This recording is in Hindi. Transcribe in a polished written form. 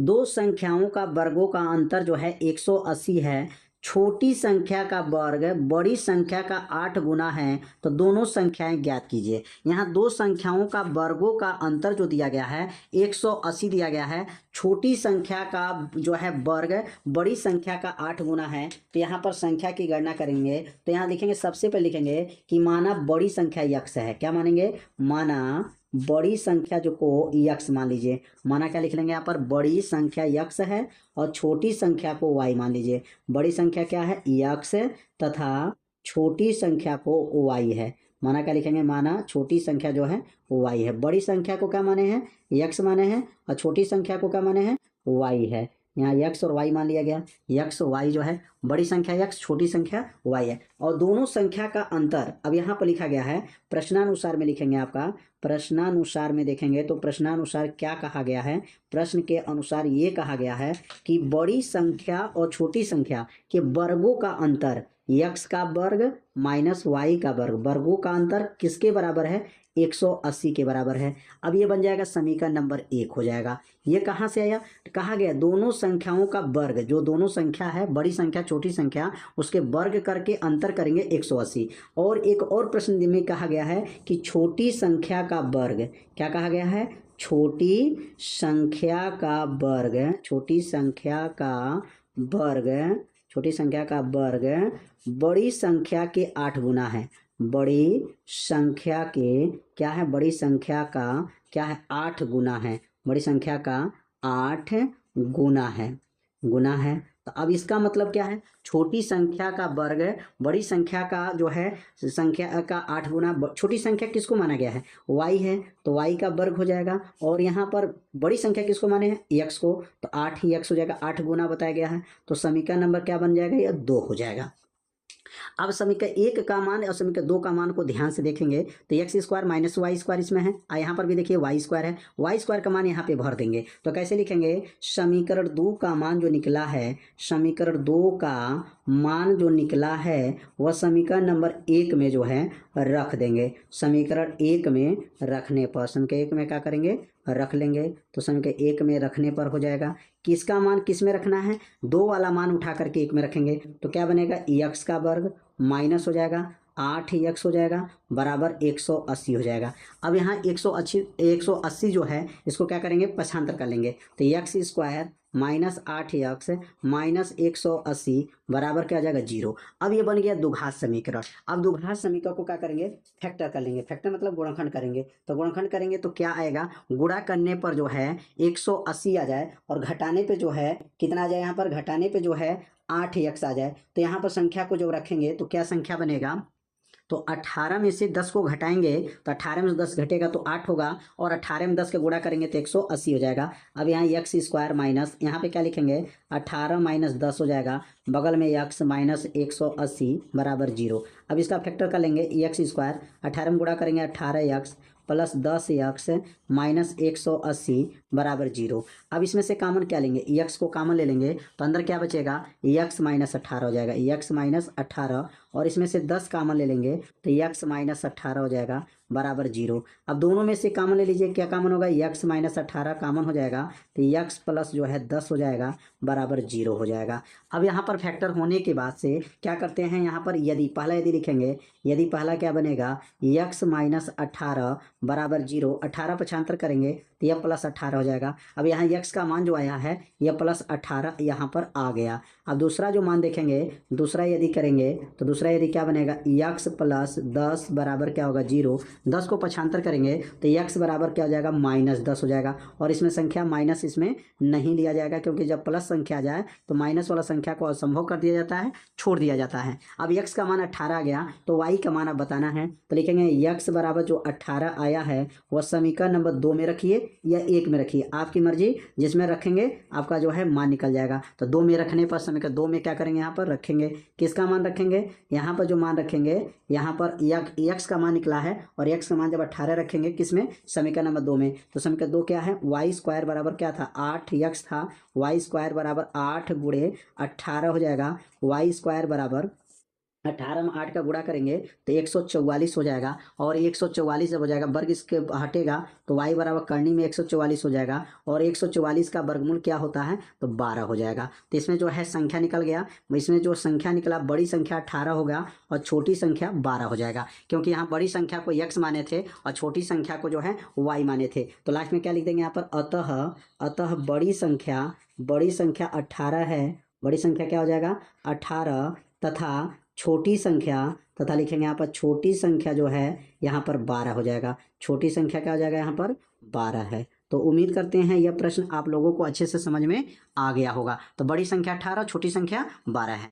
दो संख्याओं का वर्गों का अंतर जो है 180 है, छोटी संख्या का वर्ग बड़ी संख्या का 8 गुना है, तो दोनों संख्याएं ज्ञात कीजिए। यहाँ दो संख्याओं का वर्गों का अंतर जो दिया गया है 180 दिया गया है, छोटी संख्या का जो है वर्ग बड़ी संख्या का 8 गुना है। तो यहाँ पर संख्या की गणना करेंगे तो यहाँ लिखेंगे, सबसे पहले लिखेंगे कि माना बड़ी संख्या यक्स है। क्या मानेंगे? माना बड़ी संख्या जो को यक्स मान लीजिए। माना क्या लिख लेंगे यहाँ पर? बड़ी संख्या यक्स है और छोटी संख्या को वाई मान लीजिए। बड़ी संख्या क्या है? यक्स तथा छोटी संख्या को वाई है। माना क्या लिखेंगे? माना छोटी संख्या जो है वाई है। बड़ी संख्या को क्या माने हैं? यक्स माने हैं और छोटी संख्या को क्या माने हैं? वाई है। यहाँ यक्स और वाई मान लिया गया। यक्स वाई जो है, बड़ी संख्या यक्स, छोटी संख्या वाई है। और दोनों संख्या का अंतर अब यहाँ पर लिखा गया है, प्रश्नानुसार में लिखेंगे। आपका प्रश्नानुसार में देखेंगे तो प्रश्नानुसार क्या कहा गया है? प्रश्न के अनुसार ये कहा गया है कि बड़ी संख्या और छोटी संख्या के वर्गों का अंतर यक्स का वर्ग माइनस वाई का वर्ग, वर्गों का अंतर किसके बराबर है? 180 के बराबर है। अब ये बन जाएगा समीकरण नंबर 1 हो जाएगा। ये कहाँ से आया? कहा गया दोनों संख्याओं का वर्ग, जो दोनों संख्या है बड़ी संख्या छोटी संख्या, उसके वर्ग करके अंतर करेंगे 180। और एक और प्रश्न में कहा गया है कि छोटी संख्या का वर्ग, क्या कहा गया है? छोटी संख्या का वर्ग, छोटी संख्या का वर्ग, छोटी संख्या का वर्ग बड़ी संख्या के 8 गुना है। बड़ी संख्या के क्या है? बड़ी संख्या का क्या है? 8 गुना है। बड़ी संख्या का 8 गुना है, गुना है। तो अब इसका मतलब क्या है? छोटी संख्या का वर्ग बड़ी संख्या का जो है संख्या का 8 गुना। छोटी संख्या किसको माना गया है? वाई है, तो वाई का वर्ग हो जाएगा। और यहाँ पर बड़ी संख्या किसको माने हैं? यक्स को, तो 8 ही यक्स हो जाएगा। 8 गुना बताया गया है, तो समीकरण नंबर क्या बन जाएगा? यह 2 हो जाएगा। अब समीकरण 1 का मान और समीकरण 2 का मान को ध्यान से देखेंगे तो X square minus Y square इसमें है, और यहाँ पर भी देखिए वाई स्क्वायर है। वाई स्क्वायर का मान यहाँ पे भर देंगे तो कैसे लिखेंगे? समीकरण 2 का मान जो निकला है, समीकरण 2 का मान जो निकला है वह समीकरण नंबर 1 में जो है रख देंगे। समीकरण 1 में रखने पर, समीकरण 1 में क्या करेंगे? रख लेंगे। तो समीकरण 1 में रखने पर हो जाएगा, किसका मान किस में रखना है? 2 वाला मान उठा करके 1 में रखेंगे तो क्या बनेगा? यक्स का वर्ग माइनस हो जाएगा 8 यक्स हो जाएगा बराबर 180 हो जाएगा। अब यहाँ 180 जो है इसको क्या करेंगे? पक्षांतर कर लेंगे तो x square minus 8 x minus 180 बराबर क्या आ जाएगा? 0। अब ये बन गया द्विघात समीकरण। अब द्विघात समीकरण को क्या करेंगे? फैक्टर कर लेंगे। फैक्टर मतलब गुणनखंड करेंगे। तो गुणनखंड करेंगे तो क्या आएगा? गुणा करने पर जो है 180 आ जाए और घटाने पे जो है कितना आ जाए? यहाँ पर घटाने पे जो है 8 यक्स आ जाए। तो यहाँ पर संख्या को जब रखेंगे तो क्या संख्या बनेगा? तो 18 में से 10 को घटाएंगे तो 18 में से 10 घटेगा तो 8 होगा, और 18 में 10 के गुणा करेंगे तो 180 हो जाएगा। अब यहाँ यक्स स्क्वायर माइनस, यहाँ पे क्या लिखेंगे? 18 माइनस 10 हो जाएगा, बगल में यक्स माइनस 180 बराबर 0। अब इसका फैक्टर कर लेंगे। यक्स स्क्वायर 18 में गुणा करेंगे 18 यक्स प्लस 10 यक्स माइनस 180 बराबर 0। अब इसमें से कॉमन क्या लेंगे? यक्स को कॉमन ले लेंगे तो अंदर क्या बचेगा? यक्स माइनस 18 हो जाएगा। यक्स माइनस 18 और इसमें से 10 कॉमन ले लेंगे तो यक्स माइनस 18 हो जाएगा बराबर 0। अब दोनों में से कॉमन ले लीजिए, क्या कॉमन होगा? यक्स माइनस 18 कॉमन हो जाएगा तो यक्स प्लस जो है 10 हो जाएगा बराबर 0 हो जाएगा। अब यहाँ पर फैक्टर होने के बाद से क्या करते हैं? यहाँ पर यदि पहला यदि लिखेंगे, यदि पहला क्या बनेगा? यक्स माइनस 18 बराबर 0। 18 पक्षांतर करेंगे तो यह प्लस 18 हो जाएगा। अब यहाँ यक्स का मान जो आया है यह प्लस 18 यहाँ पर आ गया। अब दूसरा जो मान देखेंगे, दूसरा यदि करेंगे तो दूसरा यदि क्या बनेगा? यक्स प्लस 10 बराबर क्या होगा? 0। 10 को पक्षांतर करेंगे तो यक्स बराबर क्या हो जाएगा? माइनस 10 हो जाएगा। और इसमें संख्या माइनस इसमें नहीं लिया जाएगा, क्योंकि जब प्लस संख्या आ जाए तो माइनस वाला संख्या को असंभव कर दिया जाता है, छोड़ दिया जाता है। अब यक्स का मान 18 आ गया तो वाई का मान अब बताना है, तो लिखेंगे यक्स बराबर जो 18 आया है वह समीकरण नंबर 2 में रखिए या 1 में रखिए, आपकी मर्जी, जिसमें रखेंगे आपका जो है मान निकल जाएगा। तो 2 में रखने पर समीकरण 2 में क्या करेंगे? यहाँ पर रखेंगे, किसका मान रखेंगे? यहाँ पर जो मान रखेंगे, यहाँ पर यक्स का मान निकला है और यक्स का मान जब 18 रखेंगे किसमें? समीकरण नंबर 2 में। तो समीकरण 2 क्या है? वाई स्क्वायर बराबर क्या था? 8 यक्स था, वाई स्क्वायर बराबर 8 गुणे 18 हो जाएगा। वाई स्क्वायर बराबर 18 में 8 का गुणा करेंगे तो 144 हो जाएगा, और 144 जब हो जाएगा, वर्ग इसके हटेगा तो y बराबर करनी में 144 हो जाएगा, और 144 का वर्गमूल क्या होता है तो 12 हो जाएगा। तो इसमें जो है संख्या निकल गया, इसमें जो संख्या निकला, बड़ी संख्या 18 हो गया और छोटी संख्या 12 हो जाएगा, क्योंकि यहाँ बड़ी संख्या को x माने थे और छोटी संख्या को जो है y माने थे। तो लास्ट में क्या लिख देंगे यहाँ पर, अतः बड़ी संख्या 18 है, बड़ी संख्या क्या हो जाएगा 18, तथा लिखेंगे यहाँ पर छोटी संख्या जो है यहाँ पर 12 हो जाएगा। छोटी संख्या क्या हो जाएगा यहाँ पर 12 है। तो उम्मीद करते हैं यह प्रश्न आप लोगों को अच्छे से समझ में आ गया होगा। तो बड़ी संख्या 18, छोटी संख्या 12 है।